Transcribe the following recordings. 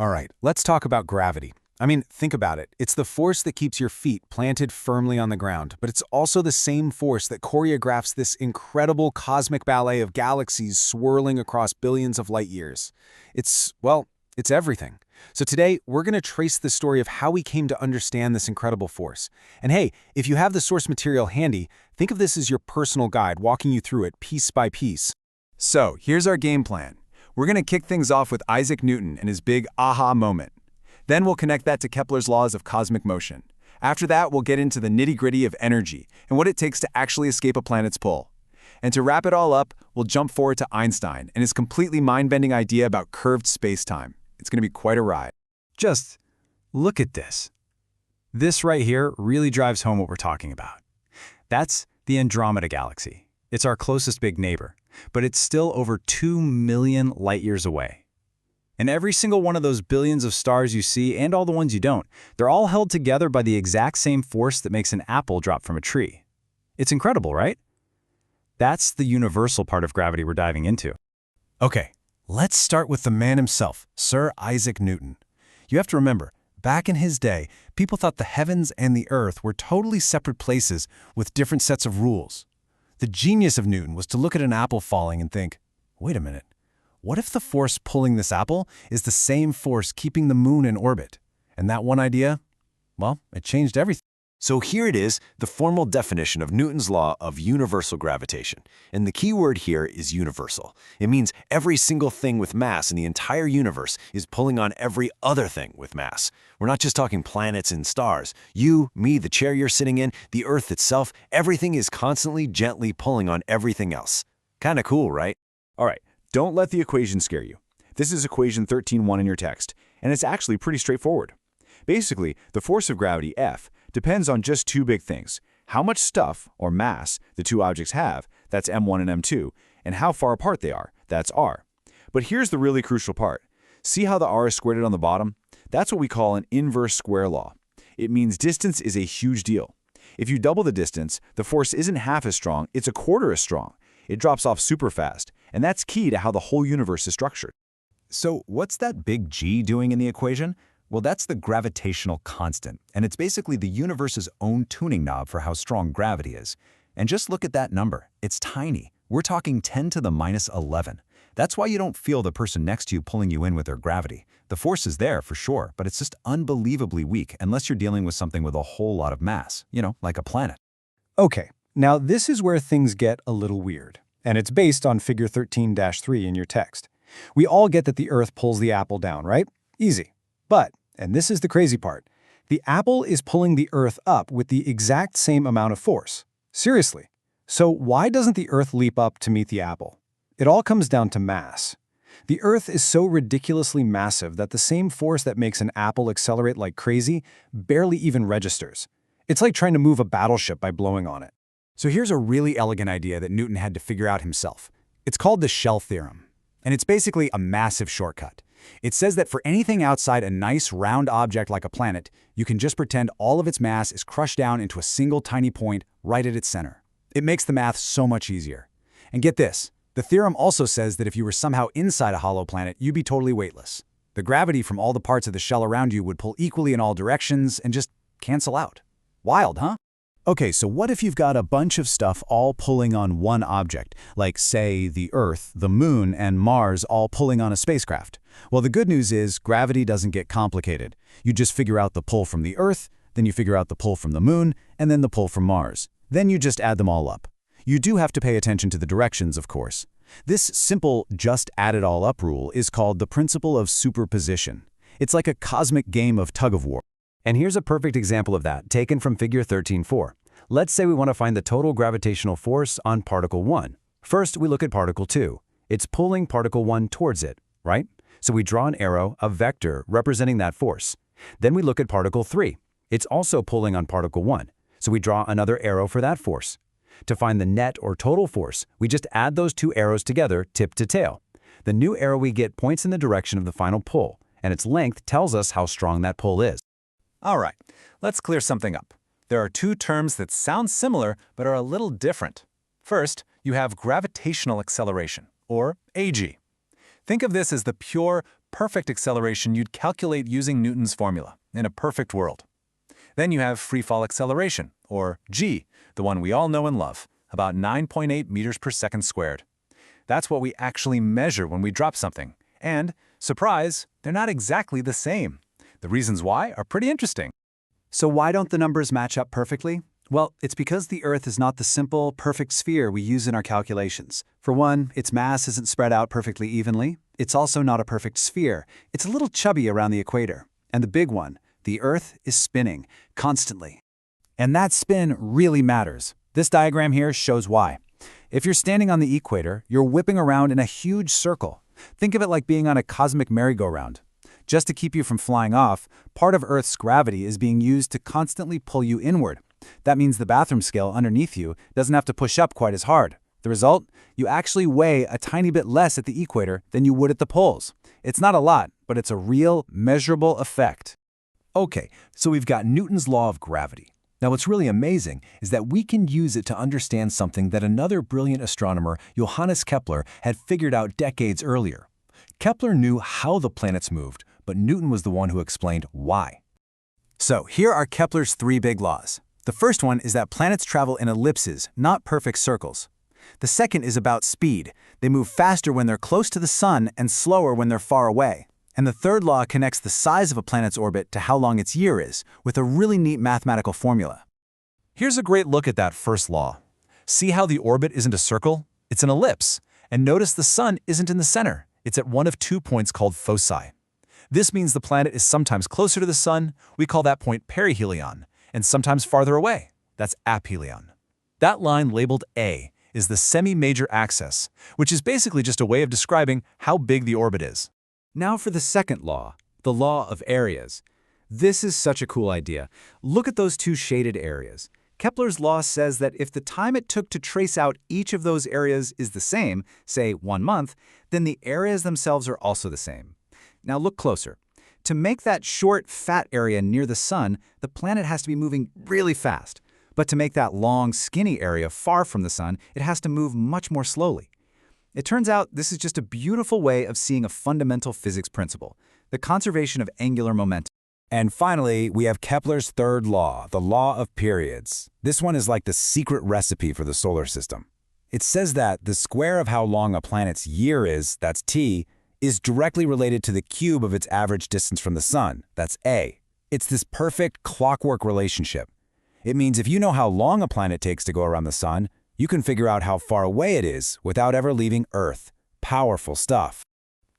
All right, let's talk about gravity. I mean, think about it. It's the force that keeps your feet planted firmly on the ground, but it's also the same force that choreographs this incredible cosmic ballet of galaxies swirling across billions of light years. It's everything. So today, we're going to trace the story of how we came to understand this incredible force. And hey, if you have the source material handy, think of this as your personal guide walking you through it piece by piece. So, here's our game plan. We're going to kick things off with Isaac Newton and his big aha moment. Then we'll connect that to Kepler's laws of cosmic motion. After that, we'll get into the nitty-gritty of energy and what it takes to actually escape a planet's pull. And to wrap it all up, we'll jump forward to Einstein and his completely mind-bending idea about curved space-time. It's going to be quite a ride. Just look at this. This right here really drives home what we're talking about. That's the Andromeda Galaxy. It's our closest big neighbor, but it's still over 2 million light-years away. And every single one of those billions of stars you see, and all the ones you don't, they're all held together by the exact same force that makes an apple drop from a tree. It's incredible, right? That's the universal part of gravity we're diving into. Okay, let's start with the man himself, Sir Isaac Newton. You have to remember, back in his day, people thought the heavens and the earth were totally separate places with different sets of rules. The genius of Newton was to look at an apple falling and think, wait a minute, what if the force pulling this apple is the same force keeping the moon in orbit? And that one idea, well, it changed everything. So here it is, the formal definition of Newton's law of universal gravitation. And the key word here is universal. It means every single thing with mass in the entire universe is pulling on every other thing with mass. We're not just talking planets and stars. You, me, the chair you're sitting in, the Earth itself, everything is constantly gently pulling on everything else. Kinda cool, right? All right, don't let the equation scare you. This is equation 13.1 in your text, and it's actually pretty straightforward. Basically, the force of gravity, F, depends on just two big things: how much stuff, or mass, the two objects have, that's m1 and m2, and how far apart they are, that's r. But here's the really crucial part. See how the r is squared on the bottom? That's what we call an inverse square law. It means distance is a huge deal. If you double the distance, the force isn't half as strong, it's a quarter as strong. It drops off super fast, and that's key to how the whole universe is structured. So what's that big G doing in the equation? Well, that's the gravitational constant, and it's basically the universe's own tuning knob for how strong gravity is. And just look at that number. It's tiny. We're talking 10 to the minus 11. That's why you don't feel the person next to you pulling you in with their gravity. The force is there for sure, but it's just unbelievably weak unless you're dealing with something with a whole lot of mass, like a planet. Okay, now this is where things get a little weird, and it's based on figure 13-3 in your text. We all get that the Earth pulls the apple down, right? Easy. But, and this is the crazy part, the apple is pulling the Earth up with the exact same amount of force. Seriously. So why doesn't the Earth leap up to meet the apple? It all comes down to mass. The Earth is so ridiculously massive that the same force that makes an apple accelerate like crazy barely even registers. It's like trying to move a battleship by blowing on it. So here's a really elegant idea that Newton had to figure out himself. It's called the shell theorem, and it's basically a massive shortcut. It says that for anything outside a nice round object like a planet, you can just pretend all of its mass is crushed down into a single tiny point right at its center. It makes the math so much easier. And get this, the theorem also says that if you were somehow inside a hollow planet, you'd be totally weightless. The gravity from all the parts of the shell around you would pull equally in all directions and just cancel out. Wild, huh? Okay, so what if you've got a bunch of stuff all pulling on one object, like, say, the Earth, the Moon, and Mars all pulling on a spacecraft? Well, the good news is gravity doesn't get complicated. You just figure out the pull from the Earth, then you figure out the pull from the Moon, and then the pull from Mars. Then you just add them all up. You do have to pay attention to the directions, of course. This simple just add it all up rule is called the principle of superposition. It's like a cosmic game of tug-of-war. And here's a perfect example of that, taken from figure 13.4. Let's say we want to find the total gravitational force on particle 1. First, we look at particle 2. It's pulling particle 1 towards it, right? So we draw an arrow, a vector, representing that force. Then we look at particle 3. It's also pulling on particle 1. So we draw another arrow for that force. To find the net or total force, we just add those two arrows together, tip to tail. The new arrow we get points in the direction of the final pull, and its length tells us how strong that pull is. All right, let's clear something up. There are two terms that sound similar but are a little different. First, you have gravitational acceleration, or AG. Think of this as the pure, perfect acceleration you'd calculate using Newton's formula, in a perfect world. Then you have free fall acceleration, or g, the one we all know and love, about 9.8 meters per second squared. That's what we actually measure when we drop something. And, surprise, they're not exactly the same. The reasons why are pretty interesting. So why don't the numbers match up perfectly? Well, it's because the Earth is not the simple, perfect sphere we use in our calculations. For one, its mass isn't spread out perfectly evenly. It's also not a perfect sphere. It's a little chubby around the equator. And the big one, the Earth is spinning, constantly. And that spin really matters. This diagram here shows why. If you're standing on the equator, you're whipping around in a huge circle. Think of it like being on a cosmic merry-go-round. Just to keep you from flying off, part of Earth's gravity is being used to constantly pull you inward. That means the bathroom scale underneath you doesn't have to push up quite as hard. The result? You actually weigh a tiny bit less at the equator than you would at the poles. It's not a lot, but it's a real, measurable effect. Okay, so we've got Newton's law of gravity. Now what's really amazing is that we can use it to understand something that another brilliant astronomer, Johannes Kepler, had figured out decades earlier. Kepler knew how the planets moved, but Newton was the one who explained why. So here are Kepler's 3 big laws. The first one is that planets travel in ellipses, not perfect circles. The second is about speed. They move faster when they're close to the sun and slower when they're far away. And the third law connects the size of a planet's orbit to how long its year is, with a really neat mathematical formula. Here's a great look at that first law. See how the orbit isn't a circle? It's an ellipse. And notice the sun isn't in the center. It's at one of 2 points called foci. This means the planet is sometimes closer to the sun. We call that point perihelion. And sometimes farther away. That's aphelion. That line labeled A is the semi-major axis, which is basically just a way of describing how big the orbit is. Now for the second law, the law of areas. This is such a cool idea. Look at those 2 shaded areas. Kepler's law says that if the time it took to trace out each of those areas is the same, say 1 month, then the areas themselves are also the same. Now look closer. To make that short, fat area near the sun, the planet has to be moving really fast. But to make that long, skinny area far from the sun, it has to move much more slowly. It turns out this is just a beautiful way of seeing a fundamental physics principle, the conservation of angular momentum. And finally, we have Kepler's third law, the law of periods. This one is like the secret recipe for the solar system. It says that the square of how long a planet's year is, that's t, is directly related to the cube of its average distance from the sun, that's a. It's this perfect clockwork relationship. It means if you know how long a planet takes to go around the sun, you can figure out how far away it is without ever leaving Earth. Powerful stuff.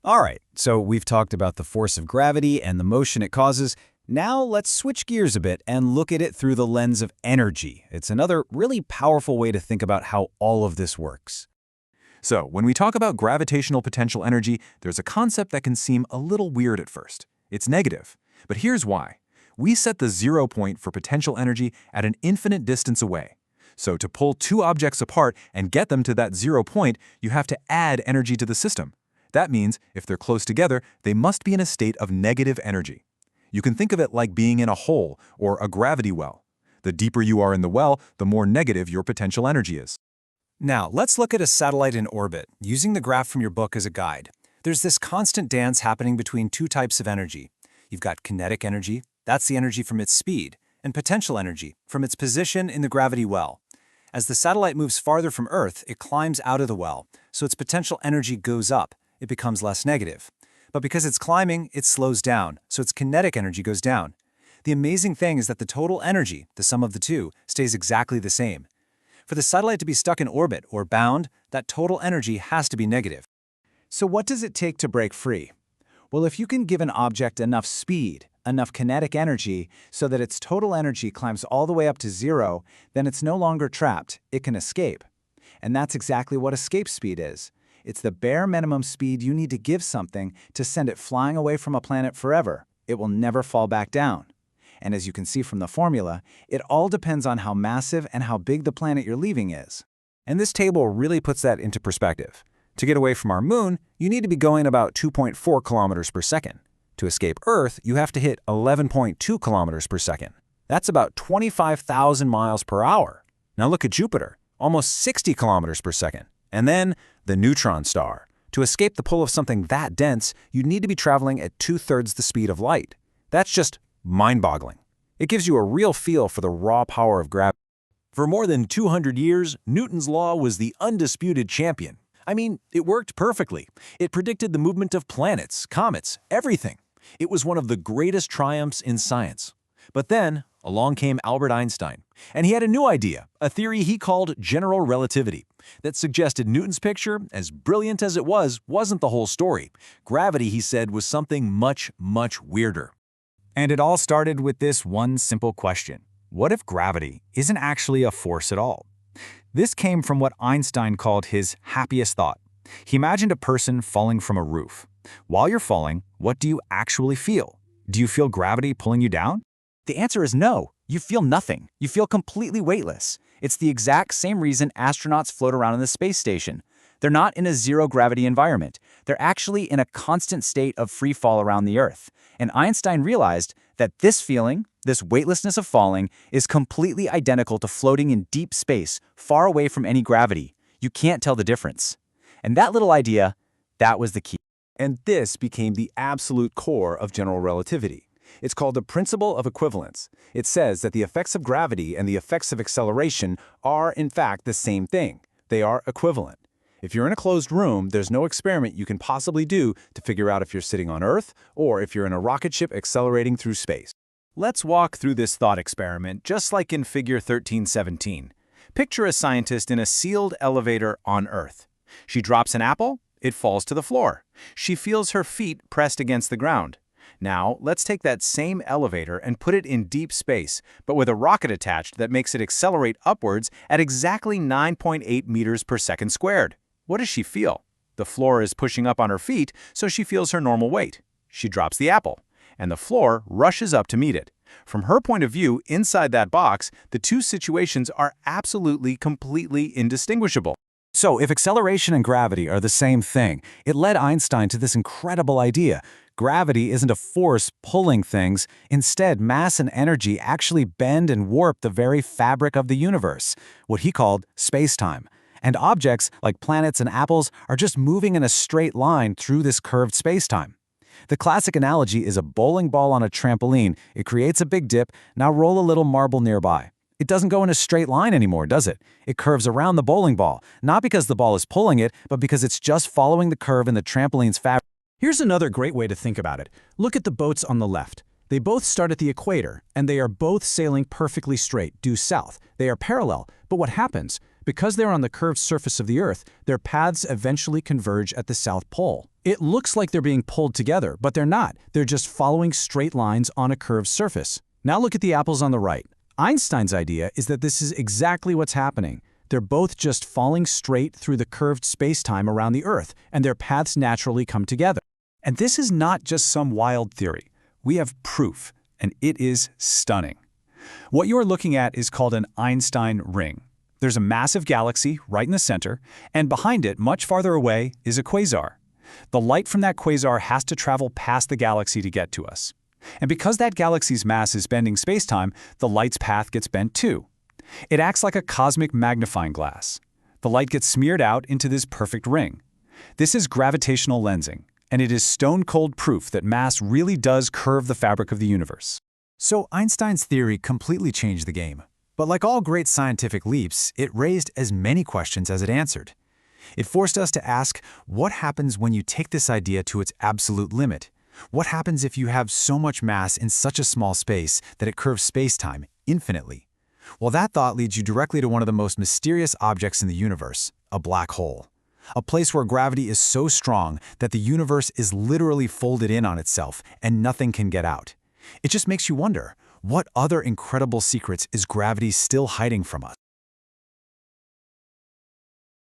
All right, so we've talked about the force of gravity and the motion it causes. Now let's switch gears a bit and look at it through the lens of energy. It's another really powerful way to think about how all of this works. So, when we talk about gravitational potential energy, there's a concept that can seem a little weird at first. It's negative. But here's why. We set the 0 point for potential energy at an infinite distance away. So to pull 2 objects apart and get them to that 0 point, you have to add energy to the system. That means if they're close together, they must be in a state of negative energy. You can think of it like being in a hole or a gravity well. The deeper you are in the well, the more negative your potential energy is. Now, let's look at a satellite in orbit, using the graph from your book as a guide. There's this constant dance happening between 2 types of energy. You've got kinetic energy, that's the energy from its speed, and potential energy, from its position in the gravity well. As the satellite moves farther from Earth, it climbs out of the well, so its potential energy goes up. It becomes less negative. But because it's climbing, it slows down, so its kinetic energy goes down. The amazing thing is that the total energy, the sum of the 2, stays exactly the same. For the satellite to be stuck in orbit or bound, that total energy has to be negative. So what does it take to break free? Well, if you can give an object enough speed, enough kinetic energy, so that its total energy climbs all the way up to 0, then it's no longer trapped, it can escape. And that's exactly what escape speed is. It's the bare minimum speed you need to give something to send it flying away from a planet forever. It will never fall back down. And as you can see from the formula, it all depends on how massive and how big the planet you're leaving is. And this table really puts that into perspective. To get away from our moon, you need to be going about 2.4 kilometers per second. To escape Earth, you have to hit 11.2 kilometers per second. That's about 25,000 miles per hour. Now look at Jupiter, almost 60 kilometers per second. And then the neutron star, To escape the pull of something that dense, you'd need to be traveling at 2/3 the speed of light. That's just mind-boggling. It gives you a real feel for the raw power of gravity. For more than 200 years, Newton's law was the undisputed champion. I mean, it worked perfectly. It predicted the movement of planets, comets, everything. It was one of the greatest triumphs in science. But then, along came Albert Einstein, and he had a new idea, a theory he called general relativity, that suggested Newton's picture, as brilliant as it wasn't the whole story. Gravity, he said, was something much, much weirder. And it all started with this one simple question. What if gravity isn't actually a force at all? This came from what Einstein called his happiest thought. He imagined a person falling from a roof. While you're falling, what do you actually feel? Do you feel gravity pulling you down? The answer is no. You feel nothing. You feel completely weightless. It's the exact same reason astronauts float around in the space station. They're not in a zero-gravity environment. They're actually in a constant state of free fall around the Earth. And Einstein realized that this feeling, this weightlessness of falling, is completely identical to floating in deep space, far away from any gravity. You can't tell the difference. And that little idea, that was the key. And this became the absolute core of general relativity. It's called the principle of equivalence. It says that the effects of gravity and the effects of acceleration are, in fact, the same thing. They are equivalent. If you're in a closed room, there's no experiment you can possibly do to figure out if you're sitting on Earth or if you're in a rocket ship accelerating through space. Let's walk through this thought experiment just like in figure 1317. Picture a scientist in a sealed elevator on Earth. She drops an apple, it falls to the floor. She feels her feet pressed against the ground. Now, let's take that same elevator and put it in deep space, but with a rocket attached that makes it accelerate upwards at exactly 9.8 meters per second squared. What does she feel? The floor is pushing up on her feet, so she feels her normal weight. She drops the apple, and the floor rushes up to meet it. From her point of view, inside that box, the two situations are absolutely, completely indistinguishable. So, if acceleration and gravity are the same thing, it led Einstein to this incredible idea. Gravity isn't a force pulling things. Instead, mass and energy actually bend and warp the very fabric of the universe, what he called space-time. And objects, like planets and apples, are just moving in a straight line through this curved space-time. The classic analogy is a bowling ball on a trampoline. It creates a big dip, now roll a little marble nearby. It doesn't go in a straight line anymore, does it? It curves around the bowling ball, not because the ball is pulling it, but because it's just following the curve in the trampoline's fabric. Here's another great way to think about it. Look at the boats on the left. They both start at the equator, and they are both sailing perfectly straight, due south. They are parallel, but what happens? Because they're on the curved surface of the Earth, their paths eventually converge at the South Pole. It looks like they're being pulled together, but they're not. They're just following straight lines on a curved surface. Now look at the apples on the right. Einstein's idea is that this is exactly what's happening. They're both just falling straight through the curved space-time around the Earth, and their paths naturally come together. And this is not just some wild theory. We have proof, and it is stunning. What you're looking at is called an Einstein ring. There's a massive galaxy right in the center, and behind it, much farther away, is a quasar. The light from that quasar has to travel past the galaxy to get to us. And because that galaxy's mass is bending spacetime, the light's path gets bent too. It acts like a cosmic magnifying glass. The light gets smeared out into this perfect ring. This is gravitational lensing, and it is stone-cold proof that mass really does curve the fabric of the universe. So Einstein's theory completely changed the game. But like all great scientific leaps, it raised as many questions as it answered. It forced us to ask, what happens when you take this idea to its absolute limit? What happens if you have so much mass in such a small space that it curves spacetime infinitely? Well, that thought leads you directly to one of the most mysterious objects in the universe, a black hole. A place where gravity is so strong that the universe is literally folded in on itself and nothing can get out. It just makes you wonder, what other incredible secrets is gravity still hiding from us?